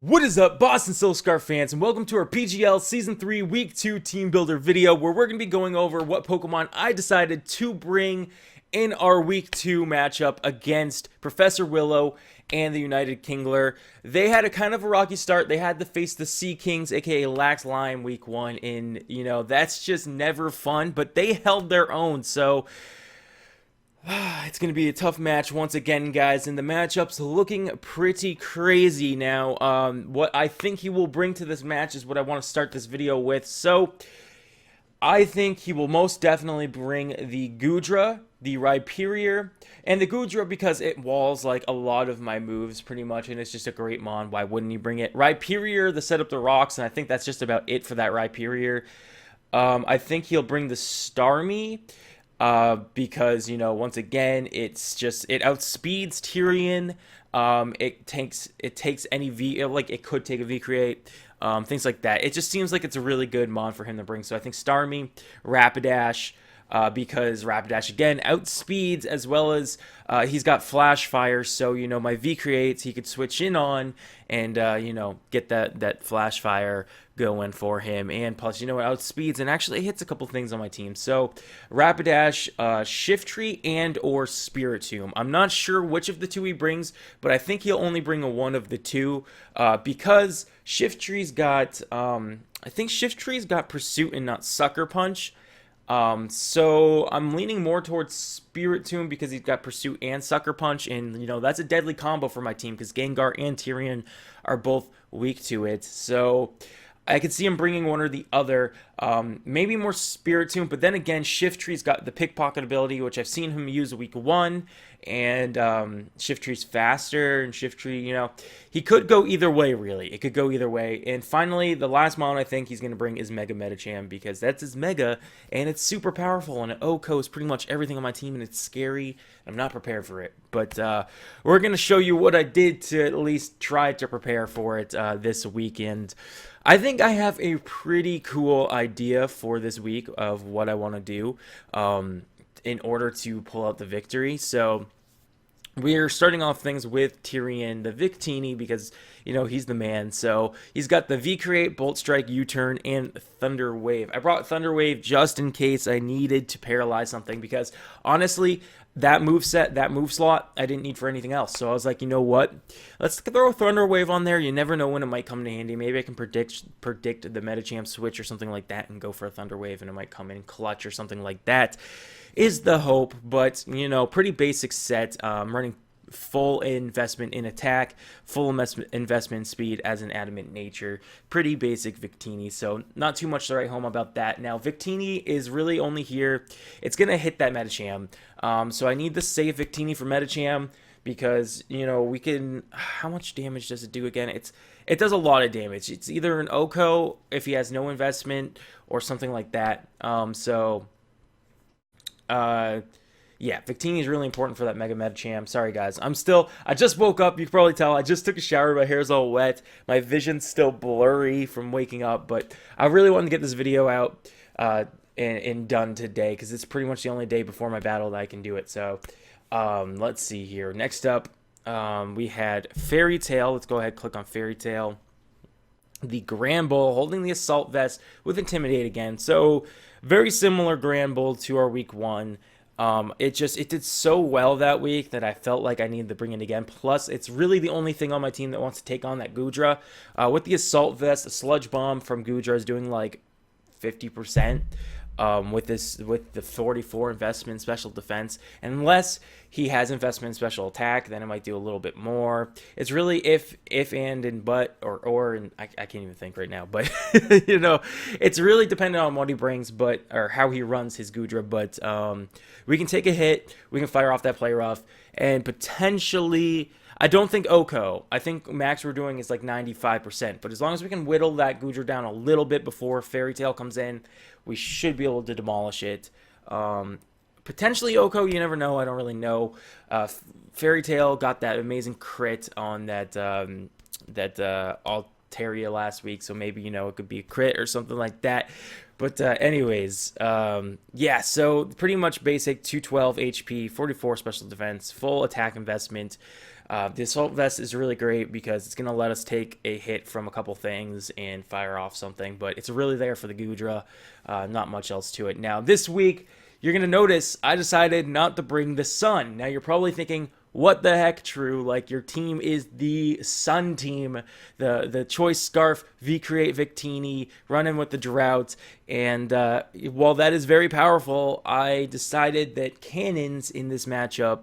What is up, Boston Silver Scarf fans, and welcome to our PGL Season 3 Week 2 Team Builder video, where we're going to be going over what Pokemon I decided to bring in our Week 2 matchup against Professor Willow and the United Kingler. They had a kind of a rocky start. They had to face the Sea Kings, aka Lax Lime, Week 1, and, that's just never fun, but they held their own, so it's going to be a tough match once again, guys, and the matchup's looking pretty crazy now. What I think he will bring to this match is what I want to start this video with. So, I think he will most definitely bring the Goodra, the Rhyperior, and the Goodra because it walls like a lot of my moves pretty much, and it's just a great mon. Why wouldn't he bring it? Rhyperior, the set up the rocks, and I think that's just about it for that Rhyperior. I think he'll bring the Starmie. Because once again it outspeeds Tyrion. It takes any V, like it could take a V create, things like that. It just seems like it's a really good mon for him to bring. So I think Starmie, Rapidash, because Rapidash again outspeeds, as well as he's got Flash Fire, so my V creates he could switch in on and get that Flash Fire going for him, and plus it outspeeds and actually hits a couple things on my team. So Rapidash, Shiftry, and or Spiritomb. I'm not sure which of the two he brings, but I think he'll only bring one of the two, because Shiftry's got I think Shiftry's got Pursuit and not Sucker Punch. So I'm leaning more towards Spiritomb because he's got Pursuit and Sucker Punch, and that's a deadly combo for my team because Gengar and Tyrion are both weak to it. So I could see him bringing one or the other, maybe more Spiritomb, but then again, Shifttree's got the Pickpocket ability, which I've seen him use week 1, and Shifttree's faster, and Shifttree, he could go either way, really. It could go either way. And finally, the last mon I think he's going to bring is Mega Medicham, because that's his Mega, and it's super powerful, and it OHKOs pretty much everything on my team, and it's scary. I'm not prepared for it, but we're going to show you what I did to at least try to prepare for it this weekend. I think I have a pretty cool idea for this week of what I want to do in order to pull out the victory. So we're starting off things with Tyrion, the Victini, because, he's the man. So he's got the V-Create, Bolt Strike, U-Turn, and Thunder Wave. I brought Thunder Wave just in case I needed to paralyze something, because honestly, that move slot, I didn't need for anything else. So I was like, you know what? Let's throw a Thunder Wave on there. You never know when it might come in handy. Maybe I can predict the Medicham switch or something like that and go for a Thunder Wave, and it might come in clutch or something like that is the hope. But, pretty basic set. Running full investment in attack, full investment in speed as an adamant nature. Pretty basic Victini, so not too much to write home about that. Now, Victini is really only here. It's going to hit that Medicham. So I need the safe Victini for Medicham because, we can... How much damage does it do again? It does a lot of damage. It's either an OHKO if he has no investment or something like that. Yeah, Victini is really important for that Mega Medicham. Sorry, guys. I just woke up. You can probably tell. I just took a shower. My hair's all wet. My vision's still blurry from waking up. But I really wanted to get this video out and done today because it's pretty much the only day before my battle that I can do it. So let's see here. Next up, we had Fairy Tail. Let's go ahead and click on Fairy Tail. The Granbull holding the Assault Vest with Intimidate again. So very similar Granbull to our week 1. It did so well that week that I felt like I needed to bring it again. Plus, it's really the only thing on my team that wants to take on that Goodra. With the Assault Vest, the Sludge Bomb from Goodra is doing like 50%. With the 44 investment special defense, unless he has investment special attack, then it might do a little bit more. It's really if and but or and I can't even think right now, but it's really dependent on what he brings, or how he runs his Goodra. But we can take a hit, we can fire off that play rough, and potentially. I don't think OHKO. I think max we're doing is like 95%. But as long as we can whittle that Goodra down a little bit before Fairy Tail comes in, we should be able to demolish it. Potentially OHKO, you never know. I don't really know. Fairy Tail got that amazing crit on that Terria last week, so maybe, it could be a crit or something like that. But anyways, yeah, so pretty much basic 212 HP, 44 special defense, full attack investment. The assault vest is really great because it's going to let us take a hit from a couple things and fire off something, but it's really there for the Gudra. Not much else to it. Now, this week, you're going to notice I decided not to bring the sun. Now, you're probably thinking, what the heck, True? Like, your team is the Sun team, the Choice Scarf, V-Create Victini, running with the Drought. And while that is very powerful, I decided that Cannons in this matchup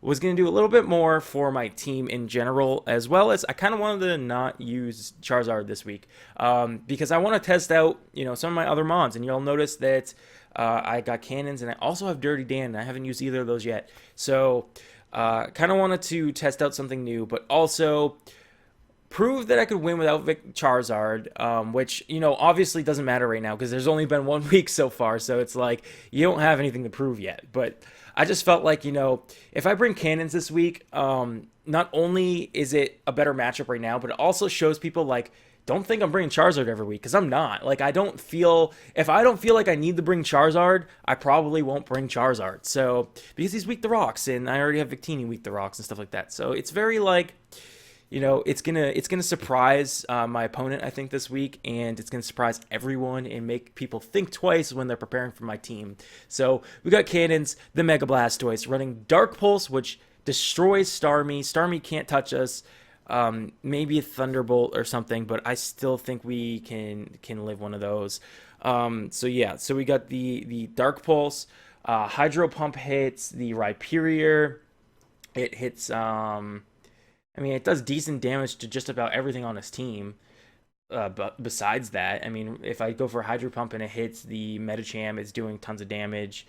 was going to do a little bit more for my team in general, as well as I kind of wanted to not use Charizard this week because I want to test out, some of my other mons. And you'll notice that I got Cannons, and I also have Dirty Dan, and I haven't used either of those yet. So kind of wanted to test out something new, but also prove that I could win without Charizard, which, obviously doesn't matter right now because there's only been 1 week so far, so it's like you don't have anything to prove yet. But I just felt like, if I bring Cannons this week, not only is it a better matchup right now, but it also shows people, like, don't think I'm bringing Charizard every week, because I'm not. Like, if I don't feel like I need to bring Charizard, I probably won't bring Charizard. So, because he's weak to rocks, and I already have Victini weak to rocks and stuff like that. So, it's very, like, it's gonna surprise my opponent, I think, this week, and it's gonna surprise everyone and make people think twice when they're preparing for my team. So, we got Cannons, the Mega Blastoise, running Dark Pulse, which destroys Starmie. Starmie can't touch us. Maybe a Thunderbolt or something, but I still think we can live one of those. So yeah, so we got the Dark Pulse, Hydro Pump hits the Rhyperior. It hits, it does decent damage to just about everything on his team. But besides that, if I go for Hydro Pump and it hits the Medicham, it's doing tons of damage.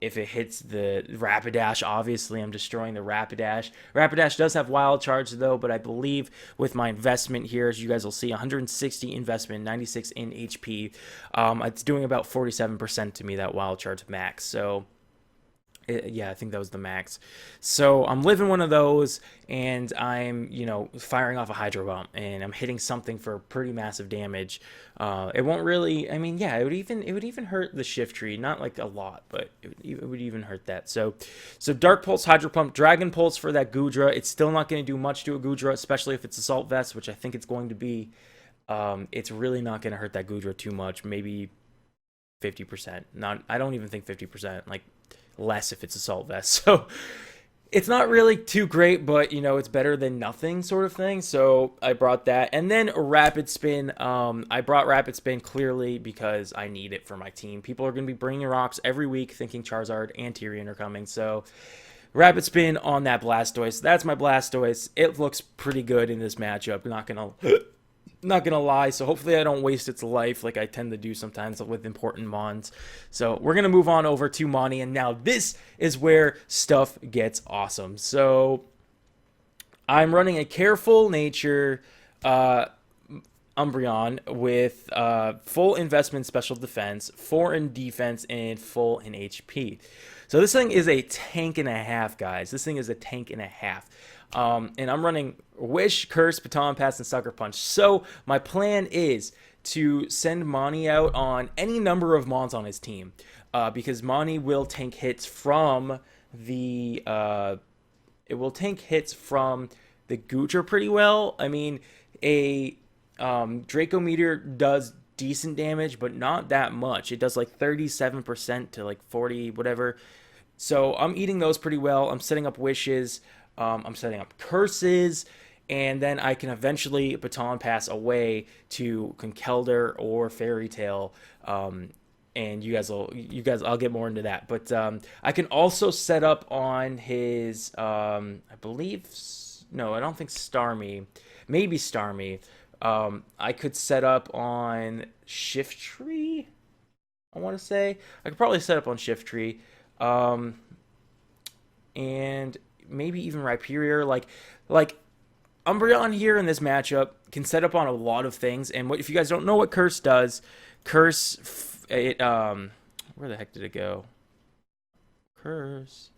If it hits the Rapidash, obviously I'm destroying the Rapidash. Rapidash does have Wild Charge, though, but I believe with my investment here, as you guys will see, 160 investment, 96 in HP, it's doing about 47% to me, that Wild Charge max. So, yeah, I think that was the max. So I'm living one of those, and I'm, firing off a Hydro Bump, and I'm hitting something for pretty massive damage. It won't really, it would even hurt the Shift Tree, not like a lot, but it would even hurt that. So Dark Pulse, Hydro Pump, Dragon Pulse for that Gudra. It's still not going to do much to a Gudra, especially if it's Assault Vest, which I think it's going to be. It's really not going to hurt that Gudra too much, maybe 50%. I don't even think 50%, like less if it's Assault Vest. So it's not really too great, but it's better than nothing, sort of thing. So I brought that. And then Rapid Spin. I brought Rapid Spin clearly because I need it for my team. People are going to be bringing rocks every week thinking Charizard and Tyrion are coming. So Rapid Spin on that Blastoise. That's my Blastoise. It looks pretty good in this matchup. Not gonna lie, so hopefully I don't waste its life like I tend to do sometimes with important mons. So we're gonna move on over to Monty, and now this is where stuff gets awesome. So I'm running a Careful Nature Umbreon with full investment special defense, 4 in defense, and full in HP. So this thing is a tank and a half, guys. This thing is a tank and a half. And I'm running Wish, Curse, Baton Pass, and Sucker Punch. So my plan is to send Monty out on any number of mons on his team, because Monty will tank hits from the Gudra pretty well. A Draco Meteor does decent damage, but not that much. It does like 37% to like 40, whatever. So I'm eating those pretty well. I'm setting up Wishes. I'm setting up Curses, and then I can eventually Baton Pass away to Conkeldurr or Fairy Tail, and I'll get more into that. But I can also set up on his, I don't think Starmie, maybe Starmie. I could set up on Shift Tree, I want to say. I could probably set up on Shift Tree, and maybe even Rhyperior. Like Umbreon here in this matchup can set up on a lot of things. And if you guys don't know what Curse does, Curse, where the heck did it go? Curse.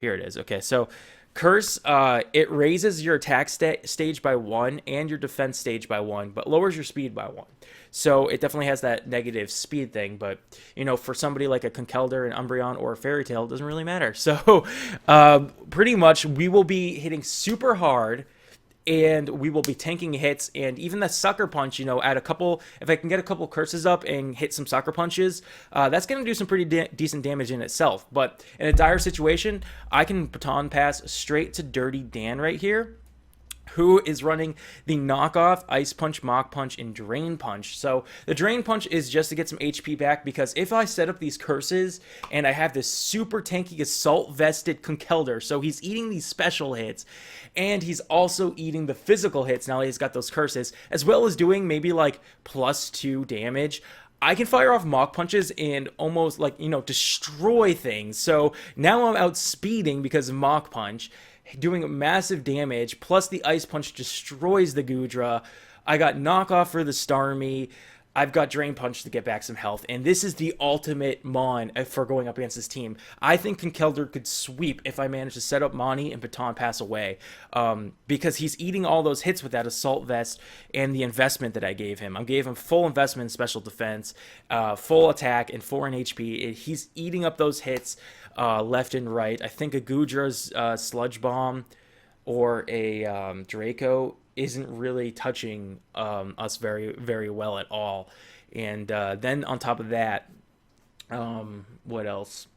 Here it is. Okay, so Curse, it raises your attack stage by 1 and your defense stage by 1, but lowers your speed by 1. So it definitely has that negative speed thing, but for somebody like a Conkeldurr, an Umbreon, or a Fairy Tail, it doesn't really matter. So pretty much we will be hitting super hard, and we will be tanking hits, and even the sucker punch, at a couple, if I can get a couple curses up and hit some sucker punches, that's going to do some pretty decent damage in itself. But in a dire situation, I can baton pass straight to Dirty Dan right here, who is running the knockoff Ice Punch, Mach Punch, and Drain Punch. So the Drain Punch is just to get some HP back, because if I set up these curses and I have this super tanky Assault Vested Conkeldurr, so he's eating these special hits, and he's also eating the physical hits now that he's got those curses, as well as doing maybe like +2 damage, I can fire off Mach Punches and almost destroy things. So now I'm outspeeding because of Mach Punch, doing massive damage, plus the Ice Punch destroys the Goodra. I got Knockoff for the Starmie. I've got Drain Punch to get back some health, and this is the ultimate Mon for going up against this team. I think Conkeldurr could sweep if I manage to set up Moni and Baton Pass away, because he's eating all those hits with that Assault Vest and the investment that I gave him. I gave him full investment in special defense, full attack, and 4 in HP. He's eating up those hits left and right. I think a Goodra's Sludge Bomb or a Draco isn't really touching us very, very well at all. And then on top of that, what else?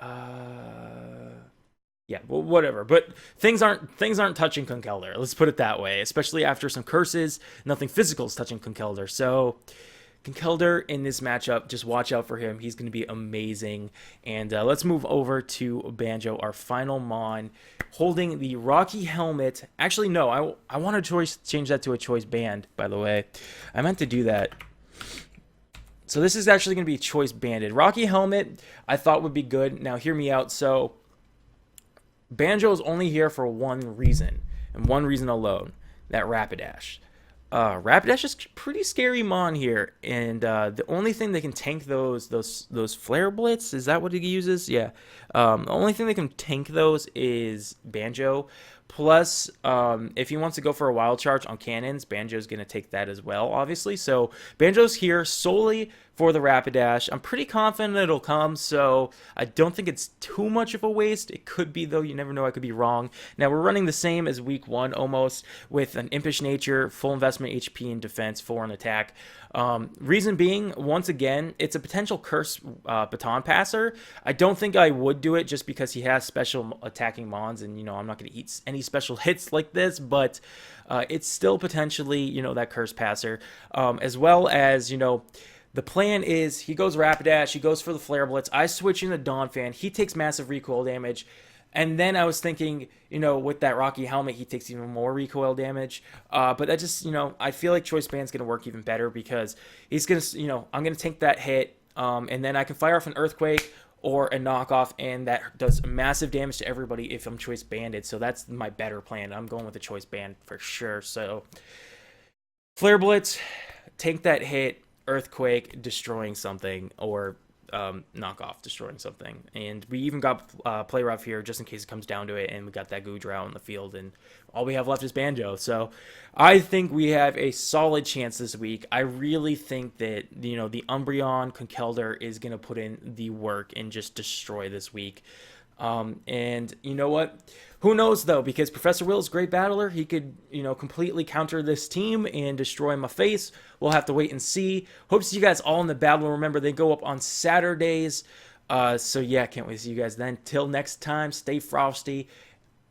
Yeah, well, whatever. But things aren't touching Conkeldurr. Let's put it that way. Especially after some curses, nothing physical is touching Conkeldurr. So Conkeldurr in this matchup, just watch out for him. He's going to be amazing. And let's move over to Banjo, our final Mon, holding the Rocky Helmet. Actually, no, I want to change that to a choice band, by the way. I meant to do that. So this is actually going to be choice banded. Rocky Helmet, I thought would be good. Now, hear me out. So Banjo is only here for one reason, and one reason alone, that Rapidash. Rapidash is pretty scary Mon here, and the only thing that can tank those Flare Blitz, is that what he uses? Yeah. The only thing that can tank those is Banjo. Plus, if he wants to go for a Wild Charge on cannons, Banjo's going to take that as well, obviously. So Banjo's here solely for the Rapidash. I'm pretty confident it'll come, so I don't think it's too much of a waste. It could be, though. You never know. I could be wrong. Now, we're running the same as week 1 almost, with an Impish Nature, full investment HP in defense, 4 on attack. Reason being, once again, it's a potential curse baton passer. I don't think I would do it just because he has special attacking Mons, and I'm not going to eat any special hits like this, but it's still potentially that curse passer, as well as the plan is he goes Rapidash, he goes for the Flare Blitz, I switch in the Donphan, he takes massive recoil damage. And then I was thinking, with that Rocky Helmet, he takes even more recoil damage. But that just, I feel like Choice Band's going to work even better, because he's going to, I'm going to tank that hit. And then I can fire off an Earthquake or a Knockoff, and that does massive damage to everybody if I'm Choice Banded. So that's my better plan. I'm going with the Choice Band for sure. So Flare Blitz, tank that hit, Earthquake, destroying something, or Knockoff, destroying something. And we even got Play Rough here just in case it comes down to it, and we got that Goodra out in the field, and all we have left is Banjo. So I think we have a solid chance this week. I really think that the Umbreon Conkeldurr is going to put in the work and just destroy this week. And you know what? Who knows, though, because Professor Will's a great battler. He could, completely counter this team and destroy my face. We'll have to wait and see. Hope to see you guys all in the battle. Remember, they go up on Saturdays. So, yeah, can't wait to see you guys then. Till next time, stay frosty.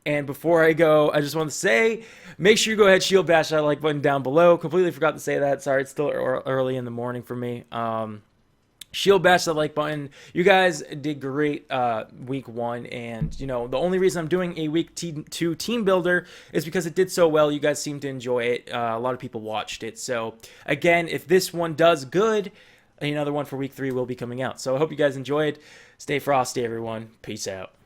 And before I go, I just want to say, make sure you go ahead, shield bash that like button down below. Completely forgot to say that. Sorry, it's still early in the morning for me. Shield bash that like button. You guys did great week 1, and the only reason I'm doing a week 2 team builder is because it did so well. You guys seem to enjoy it. A lot of people watched it. So again, if this one does good, another one for week 3 will be coming out. So I hope you guys enjoyed. Stay frosty, everyone. Peace out.